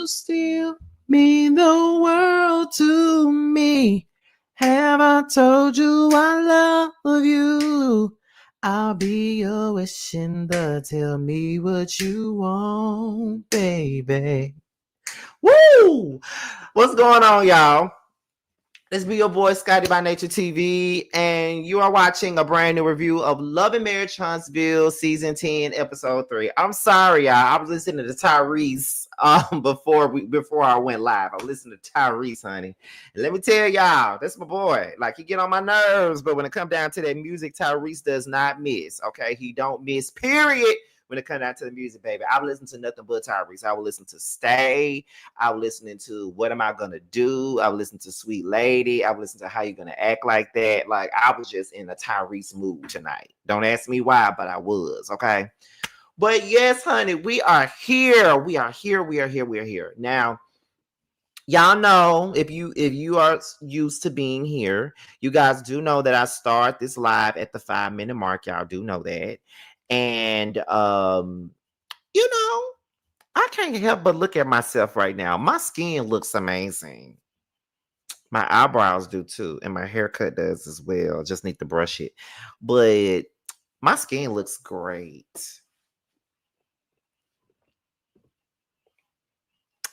still mean the world to me. Have I told you I love you? I'll be your wishing the tell me what you want, baby. Woo! What's going on, y'all? This be your boy Scotty by Nature TV, and you are watching a brand new review of Love and Marriage Huntsville Season 10, Episode 3. I'm sorry, y'all. I was listening to Tyrese before I went live. I listened to Tyrese, honey. And let me tell y'all, that's my boy. Like, he get on my nerves, but when it comes down to that music, Tyrese does not miss. Okay, he don't miss, period. When it comes down to the music, baby, I would listen to nothing but Tyrese. I would listen to Stay. I was listening to What Am I Gonna Do? I was listening to Sweet Lady. I was listening to How You Gonna Act Like That. Like, I was just in a Tyrese mood tonight. Don't ask me why, but I was, okay? But yes, honey, we are here. We are here. Now, y'all know, if you are used to being here, you guys do know that I start this live at the 5-minute mark. Y'all do know that. And you know, I can't help but look at myself right now. My skin looks amazing. My eyebrows do too, and my haircut does as well. Just need to brush it. But my skin looks great.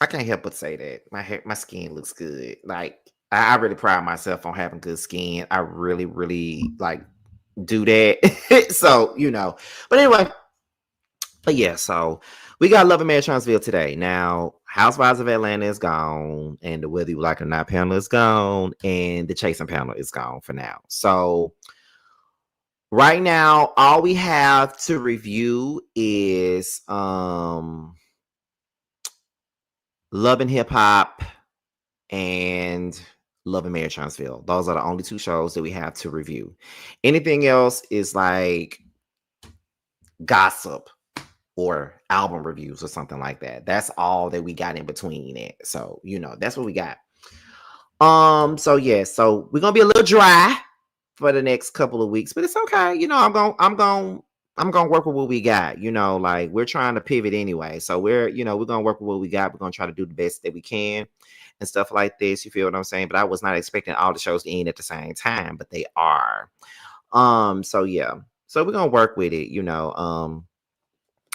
I can't help but say that. My skin looks good. Like, I really pride myself on having good skin. I really like do that. So, you know. But anyway, but yeah, so we got Love and Marriage Huntsville today. Now, Housewives of Atlanta is gone, and the Whether You Like It or Not panel is gone, and the Chasing panel is gone for now. So right now, all we have to review is Love and Hip Hop and Love and Marriage Huntsville. Those are the only two shows that we have to review. Anything else is like gossip or album reviews or something like that. That's all that we got in between it. So, you know, that's what we got. So yeah, so we're gonna be a little dry for the next couple of weeks, but it's okay. You know, I'm gonna work with what we got. You know, like, we're trying to pivot anyway. So we're gonna work with what we got. We're gonna try to do the best that we can and stuff like this. You feel what I'm saying? But I was not expecting all the shows to end at the same time, but they are. So yeah. So we're gonna work with it, you know.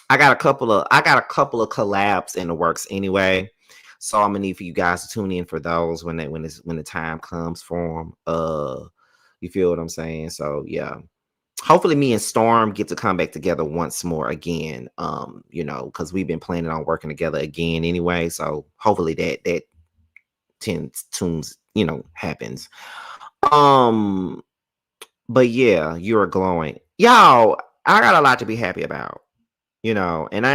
I got a couple of collabs in the works anyway, so I'm gonna need for you guys to tune in for those when the time comes for them. You feel what I'm saying? So yeah, hopefully me and Storm get to come back together once more again. You know, because we've been planning on working together again anyway. So hopefully that tunes happens. But yeah, you're glowing, y'all. I got a lot to be happy about. You know, and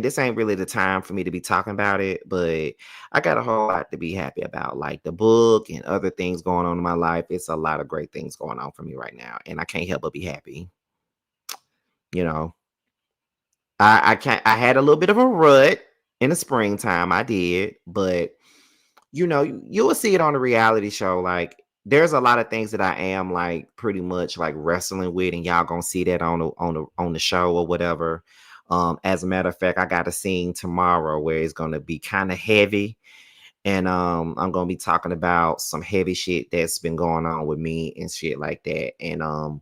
this ain't really the time for me to be talking about it, but I got a whole lot to be happy about, like the book and other things going on in my life. It's a lot of great things going on for me right now, and I can't help but be happy. You know, I had a little bit of a rut in the springtime. I did, but you know, you will see it on the reality show. Like, there's a lot of things that I am like pretty much like wrestling with, and y'all gonna see that on the show or whatever. As a matter of fact, I got a scene tomorrow where it's gonna be kind of heavy, and I'm gonna be talking about some heavy shit that's been going on with me and shit like that. And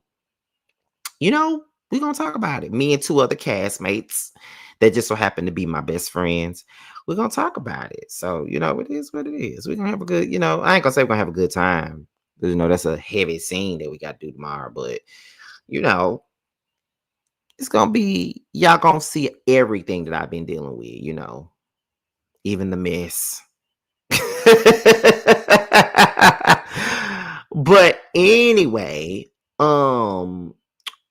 you know, we're gonna talk about it. Me and two other castmates that just so happen to be my best friends. We're gonna talk about it. So, you know, it is what it is. We're gonna have a good, you know, I ain't gonna say we're gonna have a good time. Because, you know, that's a heavy scene that we got to do tomorrow. But, you know, it's gonna be, y'all gonna see everything that I've been dealing with, you know, even the mess. But anyway,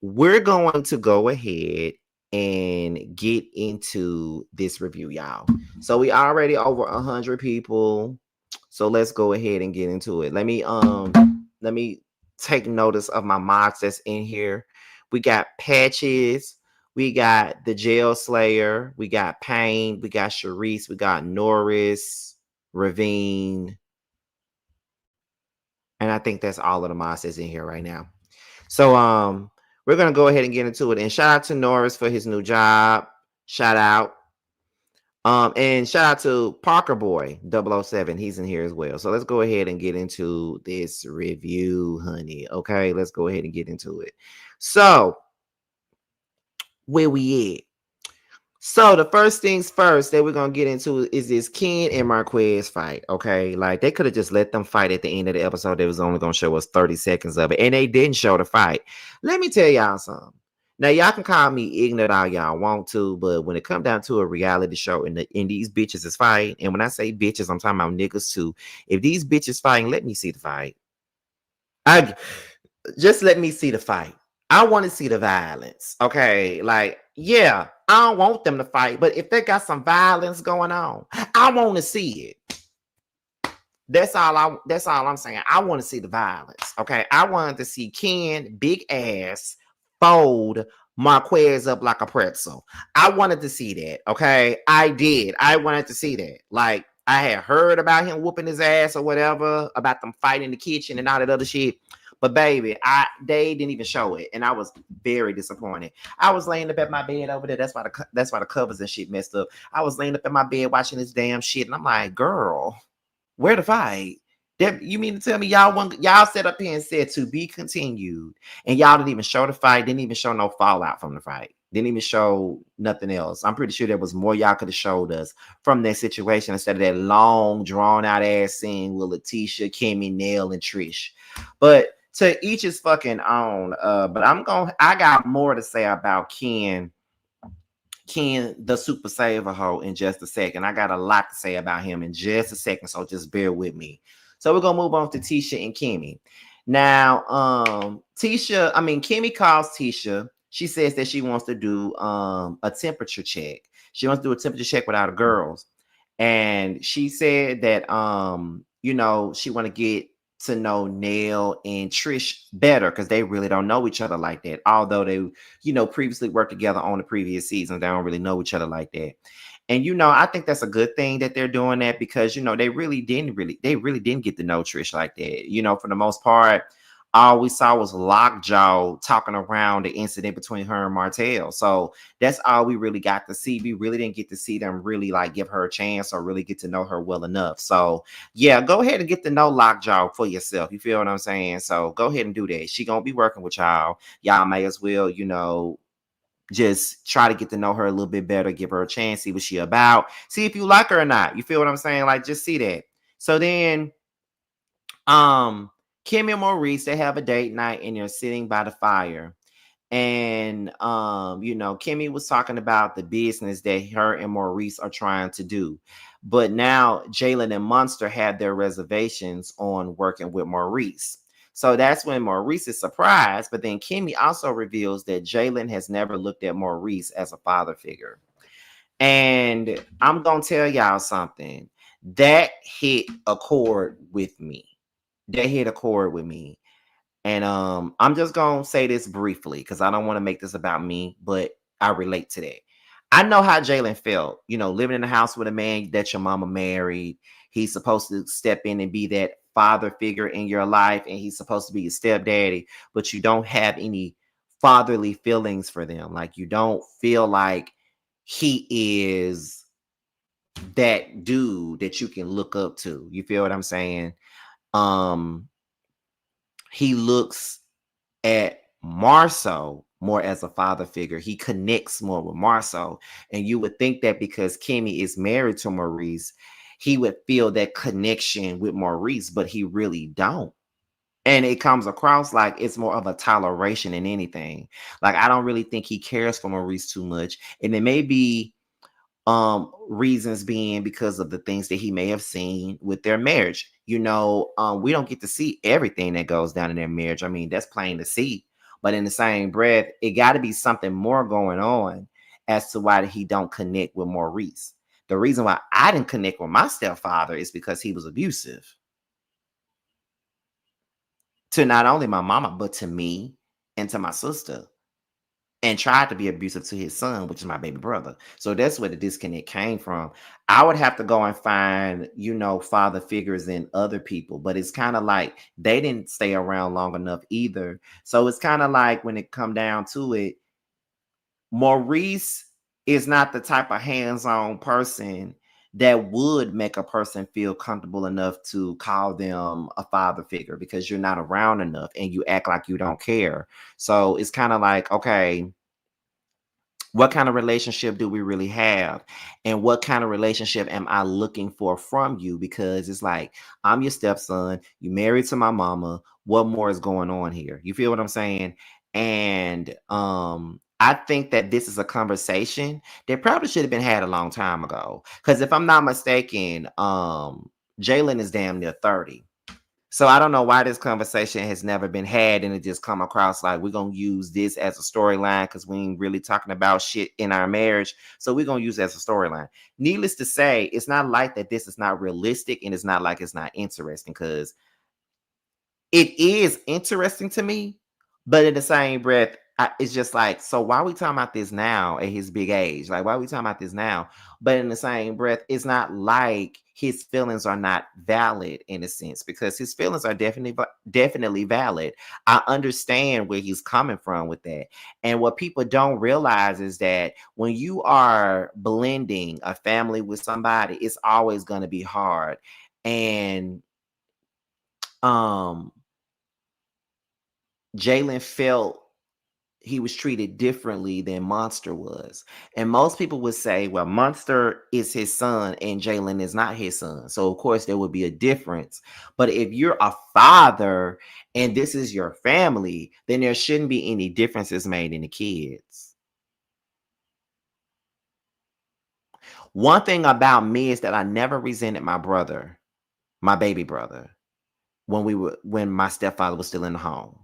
we're going to go ahead and get into this review, y'all. So we already over 100 people. So let's go ahead and get into it. Let me take notice of my mods that's in here. We got Patches, we got the Jail Slayer, we got Pain, we got Sharice, we got Norris, Ravine, and I think that's all of the mods that's in here right now. So we're gonna go ahead and get into it. And shout out to Norris for his new job. Shout out. And shout out to Parker Boy 007. He's in here as well. So let's go ahead and get into this review, honey. Okay, let's go ahead and get into it. So, where we at? So the first things first that we're gonna get into is this Ken and Marquez fight. Okay, like they could have just let them fight at the end of the episode. They was only gonna show us 30 seconds of it, and they didn't show the fight. Let me tell y'all something. Now y'all can call me ignorant all y'all want to, but when it come down to a reality show and these bitches is fighting, and when I say bitches, I'm talking about niggas too. If these bitches fighting, let me see the fight. I just let me see the fight. I want to see the violence. Okay. Like, yeah, I don't want them to fight, but if they got some violence going on, I want to see it. That's all I'm saying. I want to see the violence. Okay. I wanted to see Ken, big ass, fold Marquez up like a pretzel. I wanted to see that. Okay. I did. I wanted to see that. Like, I had heard about him whooping his ass or whatever, about them fighting in the kitchen and all that other shit. But baby, they didn't even show it, and I was very disappointed. I was laying up at my bed over there. That's why the covers and shit messed up. I was laying up in my bed watching this damn shit, and I'm like, girl, where the fight? That you mean to tell me y'all set up here and said to be continued, and y'all didn't even show the fight, didn't even show no fallout from the fight, didn't even show nothing else. I'm pretty sure there was more y'all could have showed us from that situation instead of that long, drawn out ass scene with Letitia, Kimmy, Nell, and Trish. But to each his fucking own. But I got more to say about Ken, the super saver hoe, in just a second. I got a lot to say about him in just a second, so just bear with me. So we're gonna move on to Tisha and Kimmy. Now, Kimmy calls Tisha. She says that she wants to do a temperature check. She wants to do a temperature check with all the girls. And she said that she want to get to know Nell and Trish better because they really don't know each other like that. Although they, previously worked together on the previous season, they don't really know each other like that. And I think that's a good thing that they're doing that because they really didn't get to know Trish like that. For the most part, all we saw was Lockjaw talking around the incident between her and Martell. So that's all we really got to see. We really didn't get to see them really like give her a chance or really get to know her well enough. So yeah, go ahead and get to know Lockjaw for yourself. You feel what I'm saying? So go ahead and do that. She gonna be working with y'all. Y'all may as well, just try to get to know her a little bit better, give her a chance, see what she about, see if you like her or not. You feel what I'm saying? Like just see that. So then Kimmy and Maurice, they have a date night and they're sitting by the fire. And Kimmy was talking about the business that her and Maurice are trying to do. But now Jaylen and Munster have their reservations on working with Maurice. So that's when Maurice is surprised. But then Kimmy also reveals that Jaylen has never looked at Maurice as a father figure. And I'm going to tell y'all something. That hit a chord with me. And I'm just gonna say this briefly because I don't want to make this about me, but I relate to that. I know how Jaylen felt, living in a house with a man that your mama married. He's supposed to step in and be that father figure in your life, and he's supposed to be your stepdaddy, but you don't have any fatherly feelings for them. Like you don't feel like he is that dude that you can look up to. You feel what I'm saying? Um, he looks at Marceau more as a father figure. He connects more with Marceau. And you would think that because Kimmy is married to Maurice, he would feel that connection with Maurice, but he really don't. And it comes across like it's more of a toleration than anything. Like I don't really think he cares for Maurice too much. And it may be reasons being because of the things that he may have seen with their marriage. We don't get to see everything that goes down in their marriage. I mean, that's plain to see. But in the same breath, it got to be something more going on as to why he don't connect with Maurice. The reason why I didn't connect with my stepfather is because he was abusive to not only my mama, but to me and to my sister, and tried to be abusive to his son, which is my baby brother. So that's where the disconnect came from. I would have to go and find, father figures in other people, but it's kind of like they didn't stay around long enough either. So it's kind of like when it come down to it, Maurice is not the type of hands-on person that would make a person feel comfortable enough to call them a father figure because you're not around enough and you act like you don't care. So it's kind of like, okay, what kind of relationship do we really have, and what kind of relationship am I looking for from you? Because it's like, I'm your stepson, you married to my mama, what more is going on here? You feel what I'm saying? And I think that this is a conversation that probably should have been had a long time ago, because if I'm not mistaken, Jaylen is damn near 30. So I don't know why this conversation has never been had, and it just come across like we're gonna use this as a storyline because we ain't really talking about shit in our marriage. So we're gonna use it as a storyline. Needless to say, it's not like that this is not realistic, and it's not like it's not interesting, because it is interesting to me, but in the same breath, it's just like, so why are we talking about this now at his big age? Like, why are we talking about this now? But in the same breath, it's not like his feelings are not valid in a sense, because his feelings are definitely valid. I understand where he's coming from with that. And what people don't realize is that when you are blending a family with somebody, it's always going to be hard. And um Jaylen felt he was treated differently than Monster was. And most people would say, well, Monster is his son and Jaylen is not his son. So, of course, there would be a difference. But if you're a father and this is your family, then there shouldn't be any differences made in the kids. One thing about me is that I never resented my brother, my baby brother, when my stepfather was still in the home.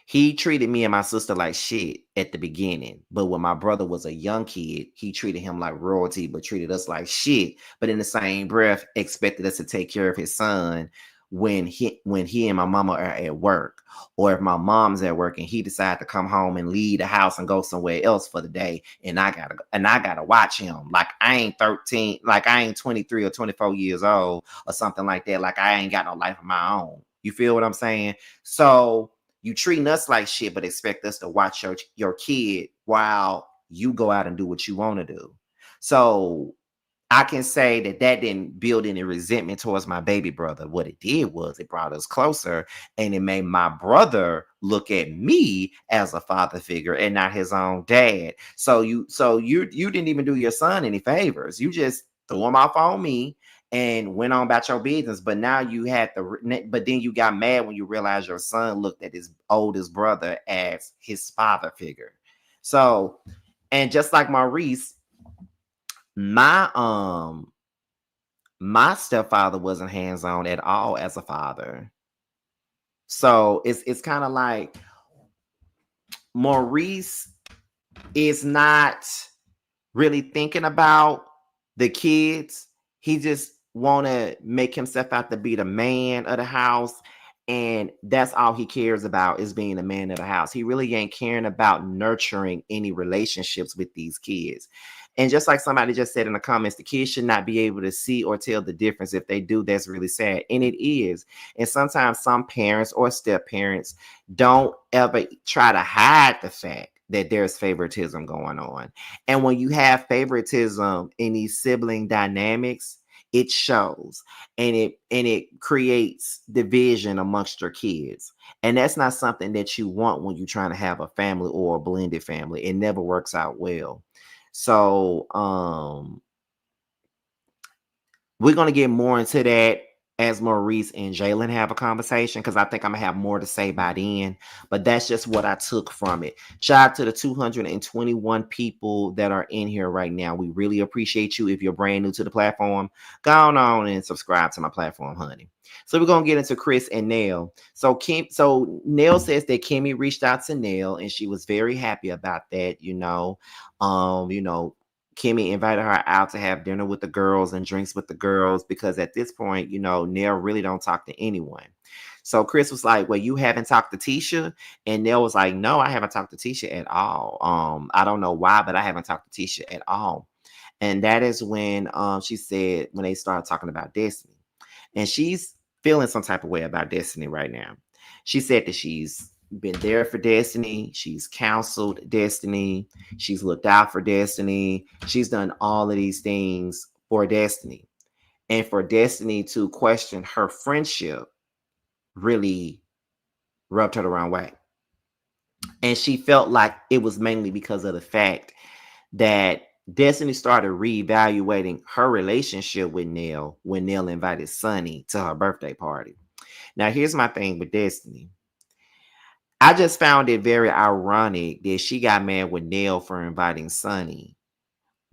He treated me and my sister like shit at the beginning. But when my brother was a young kid, he treated him like royalty, but treated us like shit. But in the same breath, expected us to take care of his son when he and my mama are at work. Or if my mom's at work and he decided to come home and leave the house and go somewhere else for the day, and I gotta watch him. Like I ain't 13, like I ain't 23 or 24 years old or something like that. Like I ain't got no life of my own. You feel what I'm saying? So you treating us like shit, but expect us to watch your kid while you go out and do what you want to do. So I can say that didn't build any resentment towards my baby brother. What it did was it brought us closer, and it made my brother look at me as a father figure and not his own dad. So you didn't even do your son any favors. You just threw him off on me and went on about your business. But now but then you got mad when you realized your son looked at his oldest brother as his father figure. So, and just like Maurice, my my stepfather wasn't hands-on at all as a father. So it's kind of like Maurice is not really thinking about the kids. He just want to make himself out to be the man of the house. And that's all he cares about, is being the man of the house. He really ain't caring about nurturing any relationships with these kids. And just like somebody just said in the comments, the kids should not be able to see or tell the difference. If they do, that's really sad. And it is. And sometimes some parents or step parents don't ever try to hide the fact that there's favoritism going on. And when you have favoritism in these sibling dynamics, it shows, and it creates division amongst your kids. And that's not something that you want when you're trying to have a family or a blended family. It never works out well. So we're going to get more into that as Maurice and Jaylen have a conversation, because I think I'm going to have more to say by then. But that's just what I took from it. Shout out to the 221 people that are in here right now. We really appreciate you. If you're brand new to the platform, go on and subscribe to my platform, honey. So we're going to get into Chris and Nell. So Nell says that Kimmy reached out to Nell and she was very happy about that, Kimmy invited her out to have dinner with the girls and drinks with the girls, because at this point, Nell really don't talk to anyone. So Chris was like, well, you haven't talked to Tisha? And Nell was like, no, I haven't talked to Tisha at all. I don't know why, but I haven't talked to Tisha at all. And that is when she said, when they started talking about Destiny. And she's feeling some type of way about Destiny right now. She said that she's been there for Destiny. She's counseled Destiny. She's looked out for Destiny. She's done all of these things for Destiny. And for Destiny to question her friendship really rubbed her the wrong way. And she felt like it was mainly because of the fact that Destiny started reevaluating her relationship with Neil when Neil invited Sonny to her birthday party. Now, here's my thing with Destiny. I just found it very ironic that she got mad with Neil for inviting Sonny,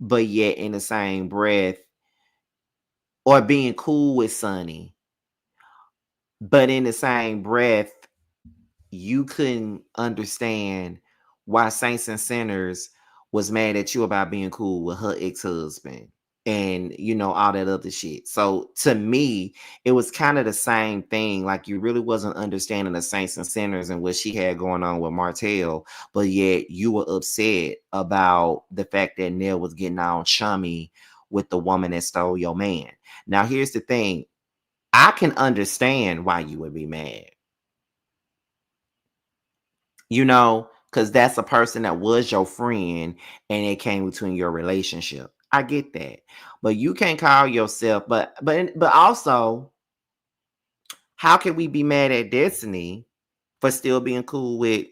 but yet in the same breath, or being cool with Sonny, but in the same breath, you couldn't understand why Saints and Sinners was mad at you about being cool with her ex-husband and all that other shit. So to me, it was kind of the same thing. Like you really wasn't understanding the Saints and Sinners and what she had going on with Martell, but yet you were upset about the fact that Neil was getting on chummy with the woman that stole your man. Now here's the thing. I can understand why you would be mad. Because that's a person that was your friend and it came between your relationship. I get that. But you can't call yourself, but also, how can we be mad at Destiny for still being cool with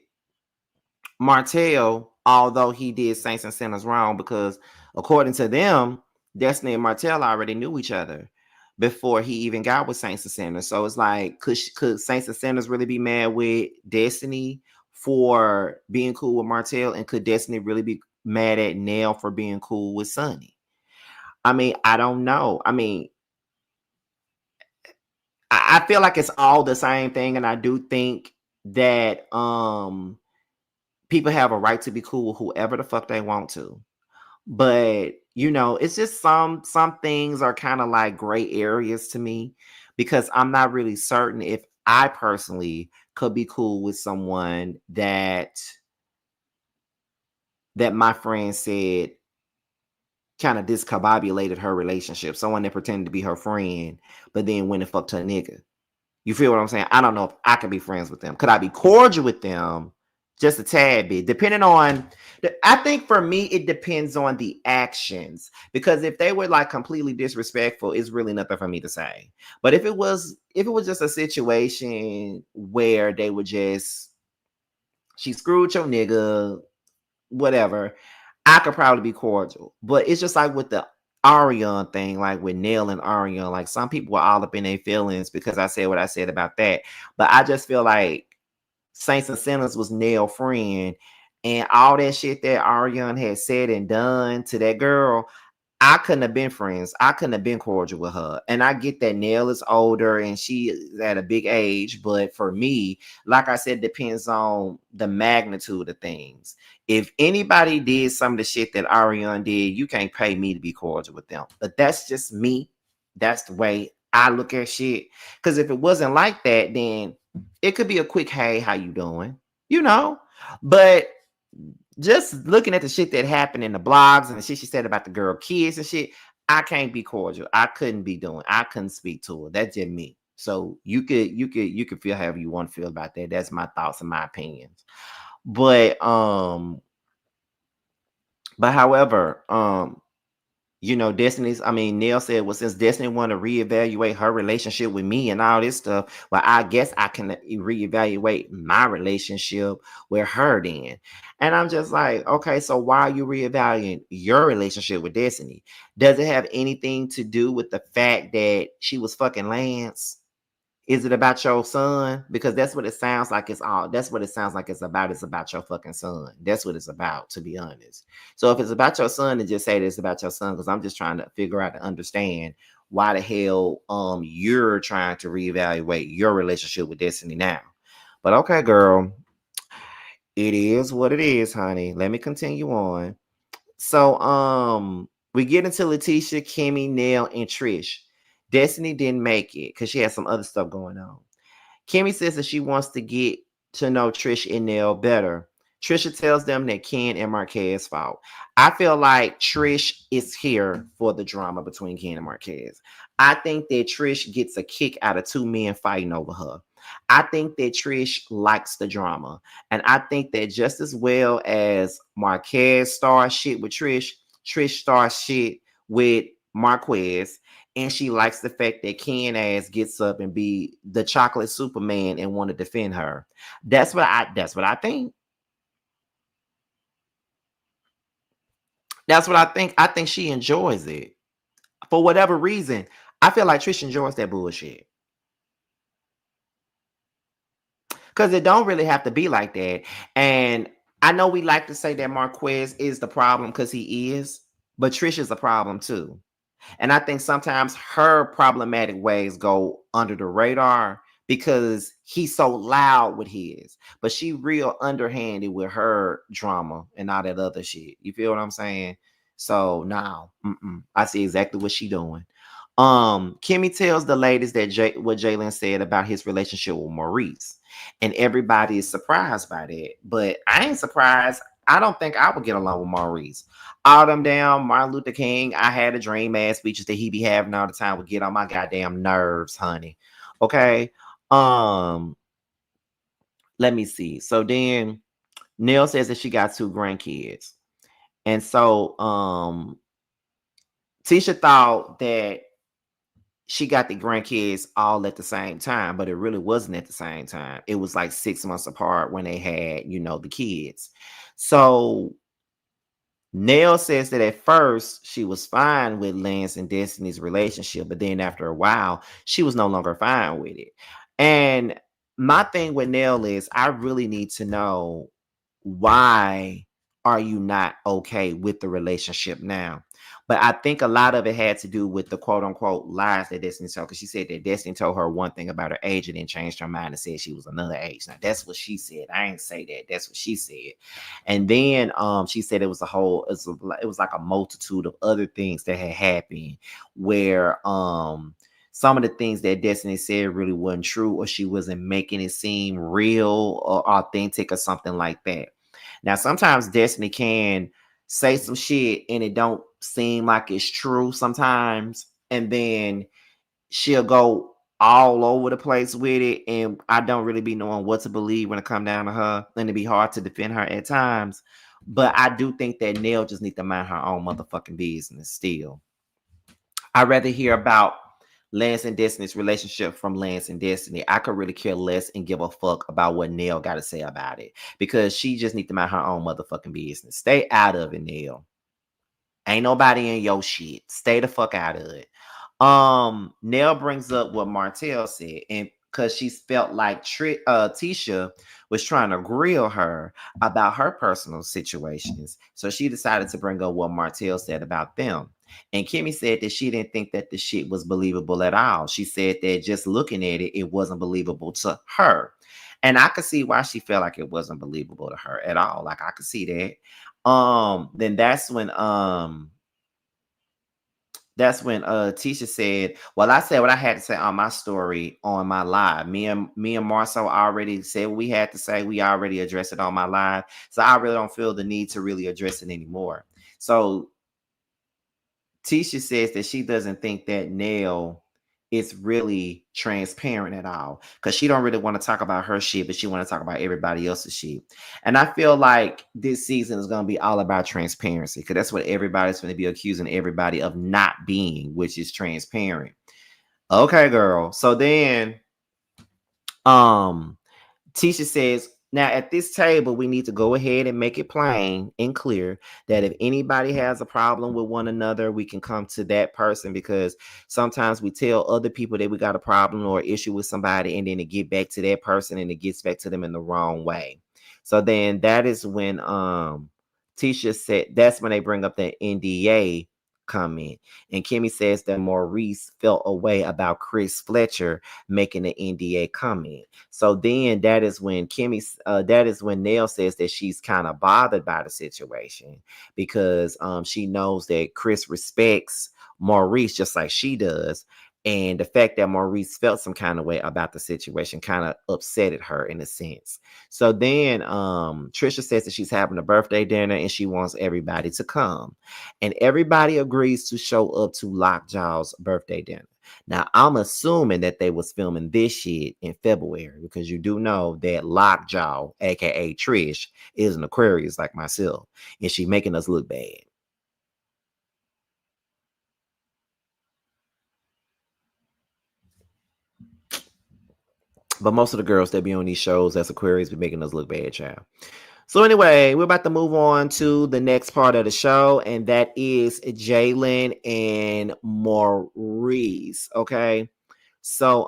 Martell, although he did Saints and Sinners wrong? Because according to them, Destiny and Martell already knew each other before he even got with Saints and Sinners. So it's like, could Saints and Sinners really be mad with Destiny for being cool with Martell? And could Destiny really be mad at Nell for being cool with Sonny? I mean, I don't know. I mean, I feel like it's all the same thing. And I do think that people have a right to be cool with whoever the fuck they want to. But it's just some things are kind of like gray areas to me, because I'm not really certain if I personally could be cool with someone that my friend said kind of discombobulated her relationship. Someone that pretended to be her friend, but then went and fucked her nigga. You feel what I'm saying? I don't know if I can be friends with them. Could I be cordial with them? Just a tad bit, depending on. I think for me, it depends on the actions. Because if they were like completely disrespectful, it's really nothing for me to say. But if it was just a situation where they were just, she screwed your nigga, whatever, I could probably be cordial. But it's just like with the Ariane thing, like with Neil and Ariane, like some people were all up in their feelings because I said what I said about that. But I just feel like Saints and Sinners was Neil's friend, and all that shit that Ariane had said and done to that girl, I couldn't have been friends. I couldn't have been cordial with her. And I get that Nell is older and she is at a big age. But for me, like I said, depends on the magnitude of things. If anybody did some of the shit that Ariane did, you can't pay me to be cordial with them. But that's just me. That's the way I look at shit. Because if it wasn't like that, then it could be a quick, hey, how you doing? But just looking at the shit that happened in the blogs and the shit she said about the girl kids and shit, I can't be cordial. I couldn't speak to her. That's just me. So you could feel however you want to feel about that. That's my thoughts and my opinions. But however, Neil said, well, since Destiny wanted to reevaluate her relationship with me and all this stuff, well, I guess I can reevaluate my relationship with her then. And I'm just like, okay, so why are you reevaluating your relationship with Destiny? Does it have anything to do with the fact that she was fucking Lance? Is it about your son? Because that's what it sounds like. That's what it sounds like it's about. It's about your fucking son. That's what it's about, to be honest. So if it's about your son, then just say that it's about your son, because I'm just trying to figure out and understand why the hell you're trying to reevaluate your relationship with Destiny now. But okay, girl. It is what it is, honey. Let me continue on. So we get into Letitia, Kimmy, Nell, and Trish. Destiny didn't make it because she had some other stuff going on. Kimmy says that she wants to get to know Trish and Nell better. Trisha tells them that Ken and Marquez fault. I feel like Trish is here for the drama between Ken and Marquez. I think that Trish gets a kick out of two men fighting over her. I think that Trish likes the drama. And I think that just as well as Marquez starts shit with Trish, Trish starts shit with Marquez. And she likes the fact that Ken ass gets up and be the chocolate Superman and want to defend her. That's what I think. That's what I think. I think she enjoys it. For whatever reason, I feel like Trish enjoys that bullshit. Because it don't really have to be like that. And I know we like to say that Marquez is the problem because he is, but Trish is a problem too. And I think sometimes her problematic ways go under the radar because he's so loud with his, but she real underhanded with her drama and all that other shit. You feel what I'm saying? So now, I see exactly what she doing. Kimmy tells the ladies that what Jaylen said about his relationship with Maurice, and everybody is surprised by that. But I ain't surprised. I don't think I would get along with Maurice. All them damn Martin Luther King, I had a dream ass speeches that he be having all the time would get on my goddamn nerves, honey. Okay. Um, Let me see. So then Neil says that she got two grandkids. And so Tisha thought that she got the grandkids all at the same time, but it really wasn't at the same time. It was like 6 months apart when they had, the kids. So Nell says that at first she was fine with Lance and Destiny's relationship, but then after a while, she was no longer fine with it. And my thing with Nell is I really need to know, why are you not okay with the relationship now? But I think a lot of it had to do with the quote unquote lies that Destiny told, because she said that Destiny told her one thing about her age and then changed her mind and said she was another age. Now that's what she said. I ain't say that. That's what she said. And then she said it was it was like a multitude of other things that had happened where some of the things that Destiny said really wasn't true, or she wasn't making it seem real or authentic or something like that. Now, sometimes Destiny can say some shit and it don't seem like it's true sometimes, and then she'll go all over the place with it, and I don't really be knowing what to believe when it come down to her, and it'd be hard to defend her at times. But I do think that Nell just need to mind her own motherfucking business still. I'd rather hear about Lance and Destiny's relationship from Lance and Destiny. I could really care less and give a fuck about what Nell got to say about it, because she just need to mind her own motherfucking business. Stay out of it, Nell. Ain't nobody in your shit. Stay the fuck out of it. Nell brings up what Martell said, and because she felt like Tisha was trying to grill her about her personal situations, so she decided to bring up what Martell said about them. And Kimmy said that she didn't think that the shit was believable at all. She said that just looking at it, it wasn't believable to her. And I could see why she felt like it wasn't believable to her at all. Like I could see that. Then that's when Tisha said, well, I said what I had to say on my story on my live. Me and Marcel already said what we had to say. We already addressed it on my live. So I really don't feel the need to really address it anymore. So Tisha says that she doesn't think that Nell is really transparent at all, because she don't really want to talk about her shit, but she want to talk about everybody else's shit. And I feel like this season is going to be all about transparency, because that's what everybody's going to be accusing everybody of not being, which is transparent. Okay, girl. So then Tisha says, now at this table, we need to go ahead and make it plain and clear that if anybody has a problem with one another, we can come to that person, because sometimes we tell other people that we got a problem or issue with somebody, and then it get back to that person and it gets back to them in the wrong way. So then that is when Tisha said, that's when they bring up the NDA comment. And Kimmy says that Maurice felt a way about Chris Fletcher making the NDA comment. So then that is when that is when Nell says that she's kind of bothered by the situation, because she knows that Chris respects Maurice just like she does. And the fact that Maurice felt some kind of way about the situation kind of upsetted her in a sense. So then Trisha says that she's having a birthday dinner and she wants everybody to come. And everybody agrees to show up to Lockjaw's birthday dinner. Now, I'm assuming that they was filming this shit in February because you do know that Lockjaw, aka Trish, is an Aquarius like myself, and she making us look bad. But most of the girls that be on these shows as Aquarius be making us look bad, child. So anyway, we're about to move on to the next part of the show, and that is Jaylen and Maurice. Okay. So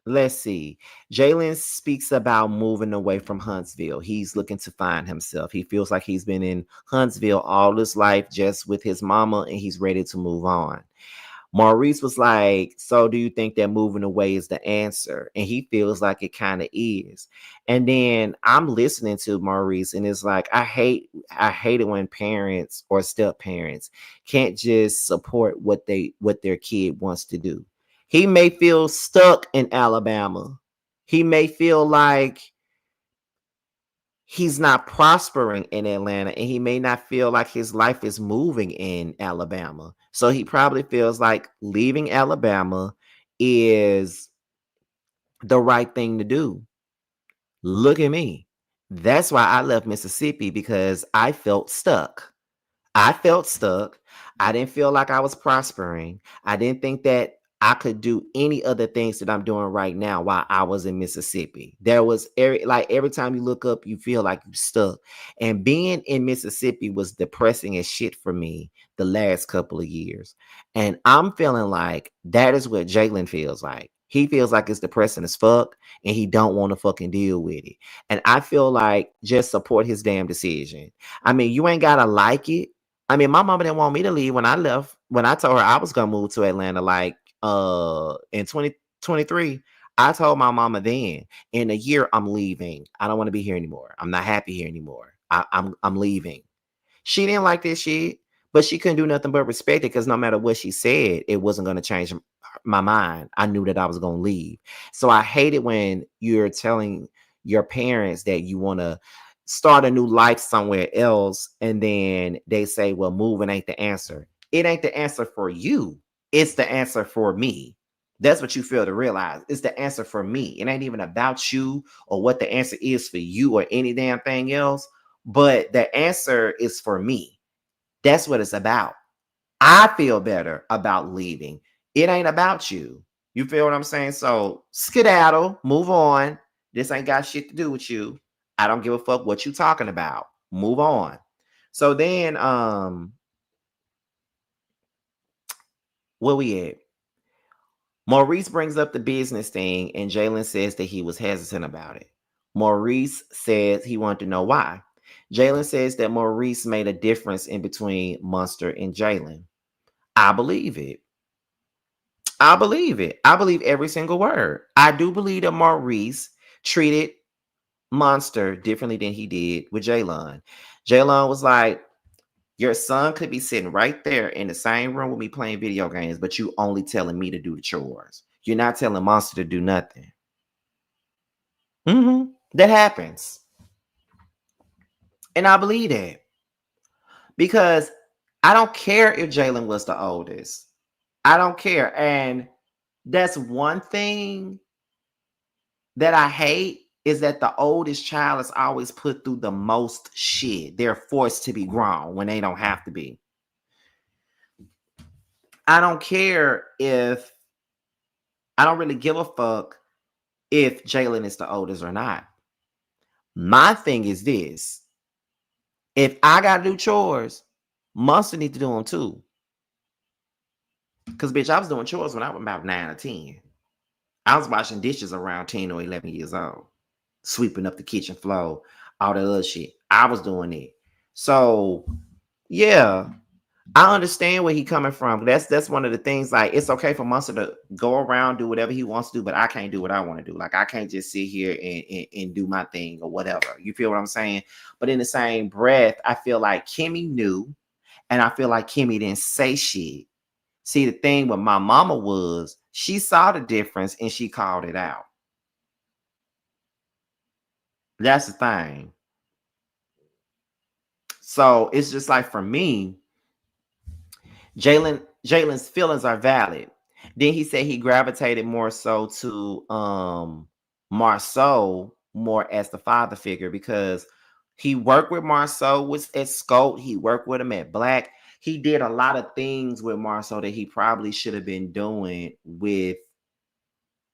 let's see. Jaylen speaks about moving away from Huntsville. He's looking to find himself. He feels like he's been in Huntsville all his life just with his mama, and he's ready to move on. Maurice was like, so do you think that moving away is the answer? And he feels like it kind of is. And then I'm listening to Maurice and it's like, I hate it when parents or step parents can't just support what their kid wants to do. He may feel stuck in Alabama. He may feel like he's not prospering in Atlanta and he may not feel like his life is moving in Alabama. So he probably feels like leaving Alabama is the right thing to do. Look at me. That's why I left Mississippi because I felt stuck. I felt stuck. I didn't feel like I was prospering. I didn't think that I could do any other things that I'm doing right now while I was in Mississippi. There was every time you look up, you feel like you're stuck. And being in Mississippi was depressing as shit for me the last couple of years. And I'm feeling like that is what Jaylen feels like. He feels like it's depressing as fuck and he don't want to fucking deal with it. And I feel like just support his damn decision. I mean, you ain't gotta like it. I mean, my mama didn't want me to leave when I left. When I told her I was gonna move to Atlanta, like in 2023, I told my mama then, in a year I'm leaving. I don't want to be here anymore. I'm not happy here anymore. I'm leaving. She didn't like this shit, but she couldn't do nothing but respect it because no matter what she said, it wasn't going to change my mind. I knew that I was going to leave. So I hate it when you're telling your parents that you want to start a new life somewhere else and then they say, well, moving ain't the answer. It ain't the answer for you. It's the answer for me. That's what you fail to realize. It's the answer for me. It ain't even about you or what the answer is for you or any damn thing else, but the answer is for me. That's what it's about. I feel better about leaving. It ain't about you. You feel what I'm saying? So skedaddle, move on. This ain't got shit to do with you. I don't give a fuck what you talking about. Move on. So then where we at? Maurice brings up the business thing, and Jaylen says that he was hesitant about it. Maurice says he wanted to know why. Jaylen says that Maurice made a difference in between Munster and Jaylen. I believe it. I believe it. I believe every single word. I do believe that Maurice treated Munster differently than he did with Jaylen. Jaylen was like, your son could be sitting right there in the same room with me playing video games, but you only telling me to do the chores. You're not telling Monster to do nothing. That happens. And I believe that because I don't care if Jaylen was the oldest. I don't care. And that's one thing that I hate is that the oldest child is always put through the most shit. They're forced to be grown when they don't have to be. I don't care if I don't really give a fuck if Jaylen is the oldest or not. My thing is this. If I gotta do chores, Munster need to do them too. Because, bitch, I was doing chores when I was about 9 or 10. I was washing dishes around 10 or 11 years old, sweeping up the kitchen floor, all that other shit. I was doing it. So, yeah, I understand where he coming from. That's one of the things. Like, it's okay for Munster to go around, do whatever he wants to do, but I can't do what I want to do. Like, I can't just sit here and do my thing or whatever. You feel what I'm saying? But in the same breath, I feel like Kimmy knew, and I feel like Kimmy didn't say shit See, the thing with my mama was she saw the difference and she called it out. That's the thing. So it's just like for me, Jaylen's feelings are valid. Then he said he gravitated more so to Marceau more as the father figure because he worked with Marceau was at Scout. He worked with him at Black. He did a lot of things with Marceau that he probably should have been doing with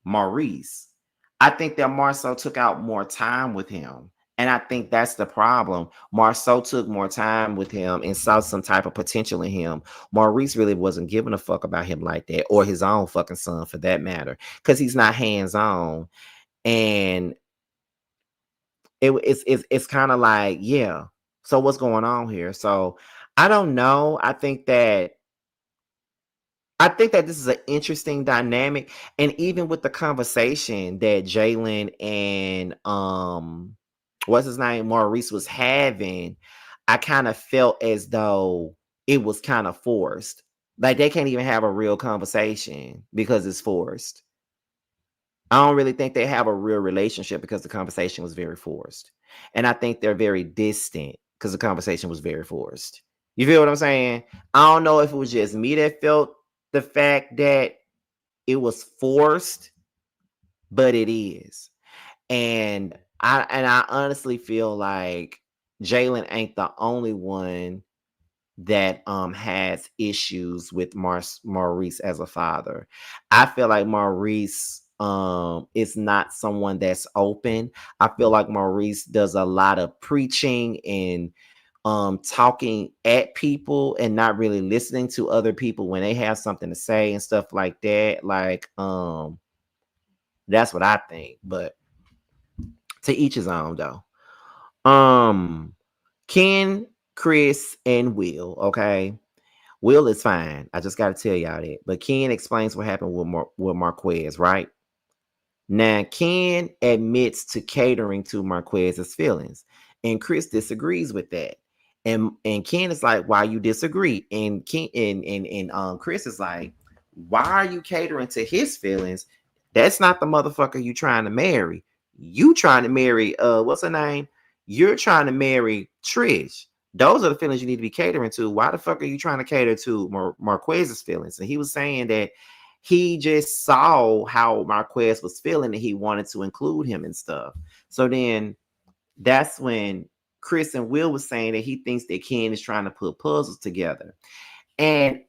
Maurice. I think that Marceau took out more time with him. And I think that's the problem. Marceau took more time with him and saw some type of potential in him. Maurice really wasn't giving a fuck about him like that, or his own fucking son for that matter, because he's not hands-on. And it's kind of like, yeah. So what's going on here? So I don't know. I think that this is an interesting dynamic, and even with the conversation that Jaylen and what's his name, Maurice was having, I kind of felt as though it was kind of forced. Like they can't even have a real conversation because it's forced. I don't really think they have a real relationship because the conversation was very forced, and I think they're very distant because the conversation was very forced. You feel what I'm saying? I don't know if it was just me that felt the fact that it was forced, but it is. And I honestly feel like Jaylen ain't the only one that has issues with Maurice as a father. I feel like Maurice is not someone that's open. I feel like Maurice does a lot of preaching and talking at people and not really listening to other people when they have something to say and stuff like that. Like that's what I think, but to each his own though. Ken, Chris, and Will, okay? Will is fine. I just got to tell y'all that. But Ken explains what happened with Marquez, right? Now, Ken admits to catering to Marquez's feelings, and Chris disagrees with that. And Ken is like, "Why you disagree?" And Ken and Chris is like, "Why are you catering to his feelings? That's not the motherfucker you trying to marry. You trying to marry what's her name? You're trying to marry Trish. Those are the feelings you need to be catering to. Why the fuck are you trying to cater to Marquez's feelings?" And he was saying that he just saw how Marquez was feeling and he wanted to include him and stuff. So then that's when Chris and Will was saying that he thinks that Ken is trying to put puzzles together. And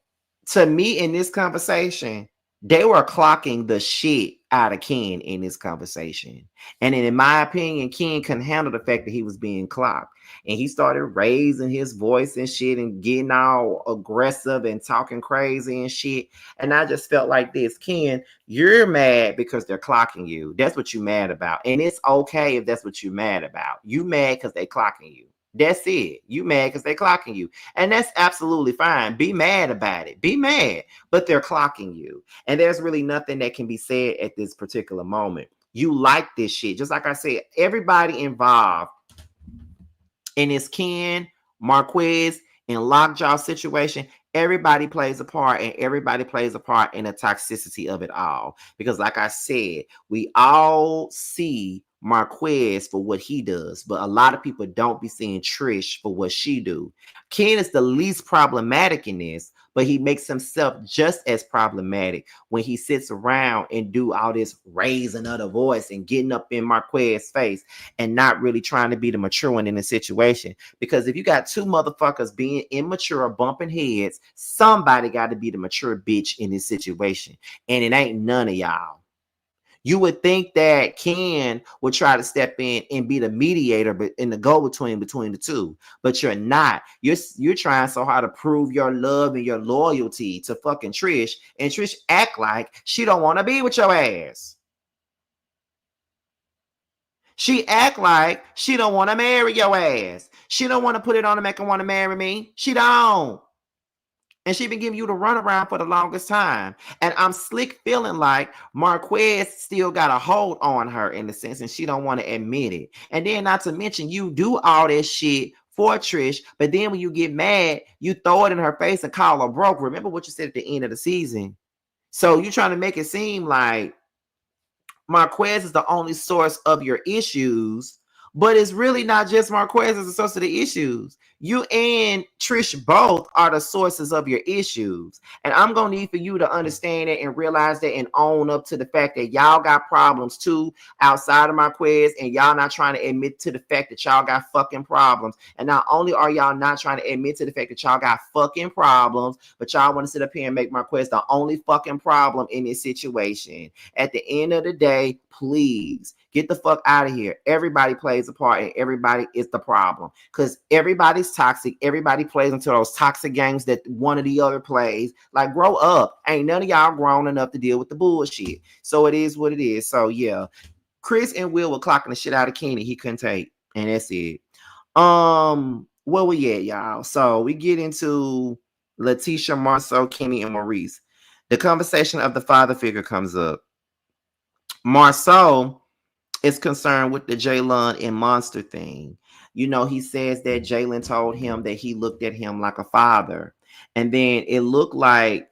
to me, in this conversation, they were clocking the shit out of Ken in this conversation. And in my opinion, Ken couldn't handle the fact that he was being clocked. And he started raising his voice and shit and getting all aggressive and talking crazy and shit. And I just felt like this, Ken, you're mad because they're clocking you. That's what you're mad about. And it's okay if that's what you're mad about. You mad because they clocking you. That's it. You mad because they clocking you. And that's absolutely fine. Be mad about it. Be mad. But they're clocking you. And there's really nothing that can be said at this particular moment. You like this shit. Just like I said, everybody involved in this Ken, Marquez, and Lockjaw situation, everybody plays a part, and everybody plays a part in the toxicity of it all. Because like I said, we all see Marquez for what he does, but a lot of people don't be seeing Trish for what she do. Ken is the least problematic in this, but he makes himself just as problematic when he sits around and do all this raising of the voice and getting up in Marquez's face and not really trying to be the mature one in the situation. Because if you got two motherfuckers being immature or bumping heads, somebody got to be the mature bitch in this situation. And it ain't none of y'all. You would think that Ken would try to step in and be the mediator, but in the go-between between the two. But you're not. You're trying so hard to prove your love and your loyalty to fucking Trish, and Trish act like she don't want to be with your ass. She act like she don't want to marry your ass. She don't want to put it on to make her want to marry me. She don't. And she been giving you the runaround for the longest time. And I'm slick feeling like Marquez still got a hold on her in the sense, and she don't want to admit it. And then not to mention, you do all that shit for Trish, but then when you get mad, you throw it in her face and call her broke. Remember what you said at the end of the season. So you're trying to make it seem like Marquez is the only source of your issues, but it's really not just Marquez as the source of the issues. You and Trish both are the sources of your issues. And I'm going to need for you to understand it and realize that and own up to the fact that y'all got problems too outside of Marquez, and y'all not trying to admit to the fact that y'all got fucking problems. And not only are y'all not trying to admit to the fact that y'all got fucking problems, but y'all want to sit up here and make Marquez the only fucking problem in this situation. At the end of the day, please get the fuck out of here. Everybody plays a part and everybody is the problem, because everybody's toxic. Everybody plays into those toxic games that one or the other plays. Like, grow up. Ain't none of y'all grown enough to deal with the bullshit. So it is what it is. So yeah, Chris and Will were clocking the shit out of Kenny. He couldn't take, and that's it. Where we at, y'all? So we get into Letitia, Marceau, Kimmy, and Maurice. The conversation of the father figure comes up. Marceau is concerned with the Jaylen and Monster thing. You know, he says that Jaylen told him that he looked at him like a father. And then it looked like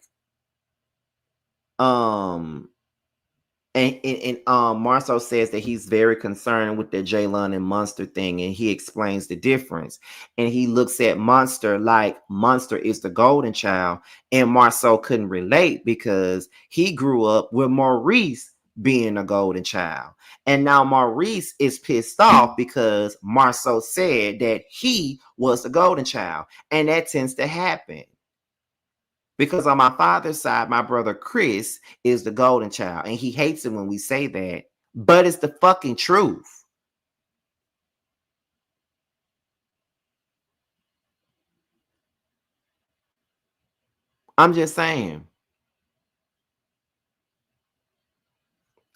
Marceau says that he's very concerned with the Jaylen and Monster thing, and he explains the difference. And he looks at Monster like Monster is the golden child, and Marceau couldn't relate because he grew up with Maurice being a golden child. And now Maurice is pissed off because Marceau said that he was the golden child. And that tends to happen, because on my father's side, my brother Chris is the golden child. And he hates it when we say that, but it's the fucking truth. I'm just saying.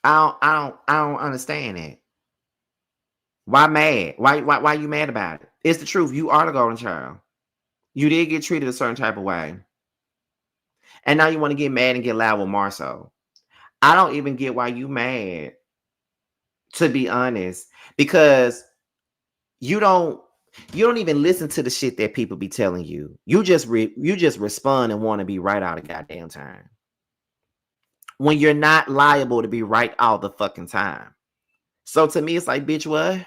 I don't understand it. Why mad? Why you mad about it? It's the truth. You are the golden child. You did get treated a certain type of way. And now you want to get mad and get loud with Marceau. I don't even get why you mad, to be honest, because you don't even listen to the shit that people be telling you. You just respond and want to be right all the goddamn time, when you're not liable to be right all the fucking time. So to me, it's like, bitch, what?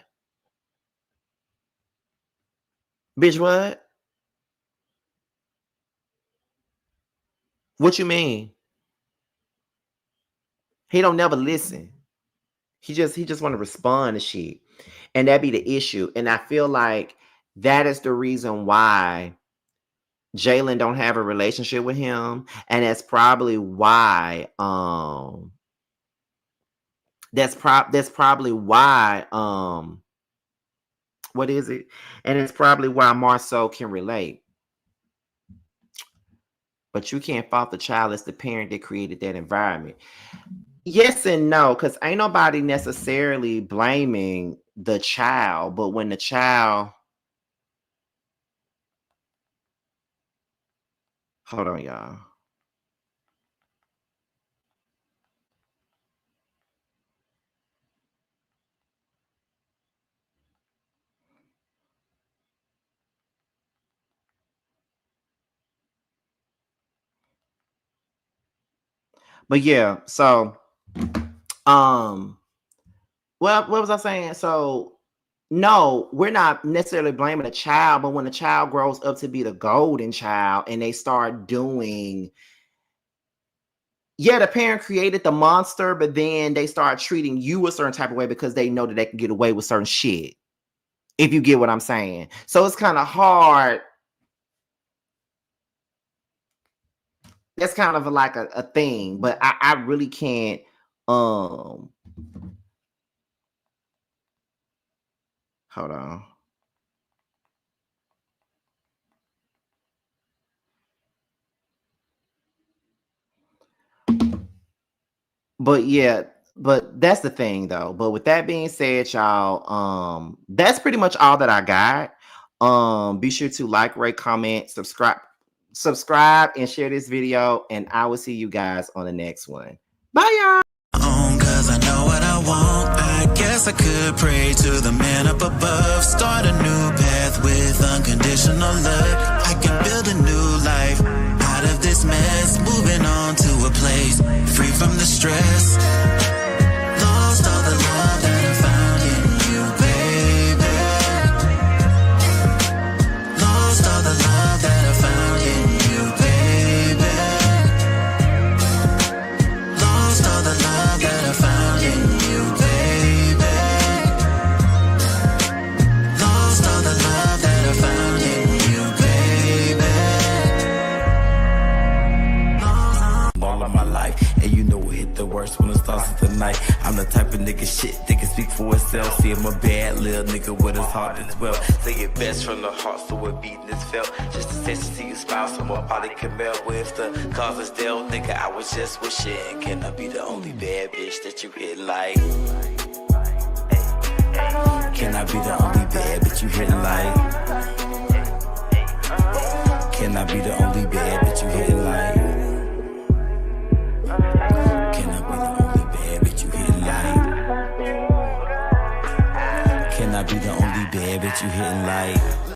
Bitch, what? What you mean? He don't never listen. He just want to respond to shit. And that be the issue. And I feel like that is the reason why Jaylen don't have a relationship with him. And that's probably why that's probably why what is it? And it's probably why Marceau can relate. But you can't fault the child. It's the parent that created that environment. Yes and no, because ain't nobody necessarily blaming the child, but when the child, hold on, y'all. But yeah, so well, what was I saying? So no, we're not necessarily blaming the child, but when the child grows up to be the golden child and they start doing, yeah, the parent created the monster, but then they start treating you a certain type of way because they know that they can get away with certain shit. If you get what I'm saying. So it's kind of hard. That's kind of like a thing, but I really can't hold on. But yeah, but that's the thing though. But with that being said, y'all, that's pretty much all that I got. Be sure to like, rate, comment, subscribe, and share this video. And I will see you guys on the next one. Bye, y'all. guess I could pray to the man up above. Start a new path with unconditional love. I can build a new life out of this mess. Moving on to a place free from the stress. Lost all the love that I found in you, baby. Lost all the love that I found in you, baby. Lost all the love that I found in you, baby. Lost all the love that I found in you, baby. All of my life, and you know it hit the worst when it starts with the night. I'm the type of nigga shit that can speak for itself. See, I'm a bad little nigga with his heart as well. Say it best from the heart, so it beating is felt. Just a sense to see you smile, so more probably can melt. With the cause is dealt, nigga, I was just wishing. Can I be the only bad bitch that you hit like? Can I be the only bad bitch you hit like? Can I be the only bad bitch you hit like? Can I be the only bad bitch you hit like? Can I be the only bad bitch you hitting like?